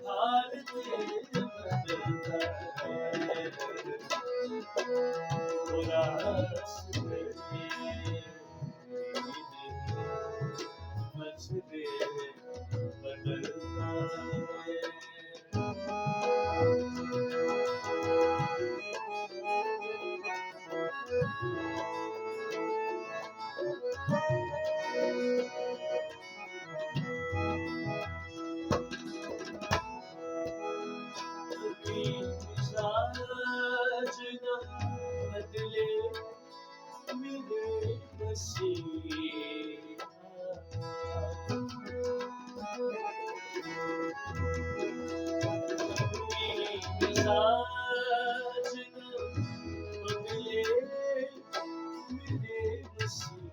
भारतीय बदलता है उदास नहीं मछली बदलता है साजना बदले मेरे वसीना साजना बदले मेरे वसीना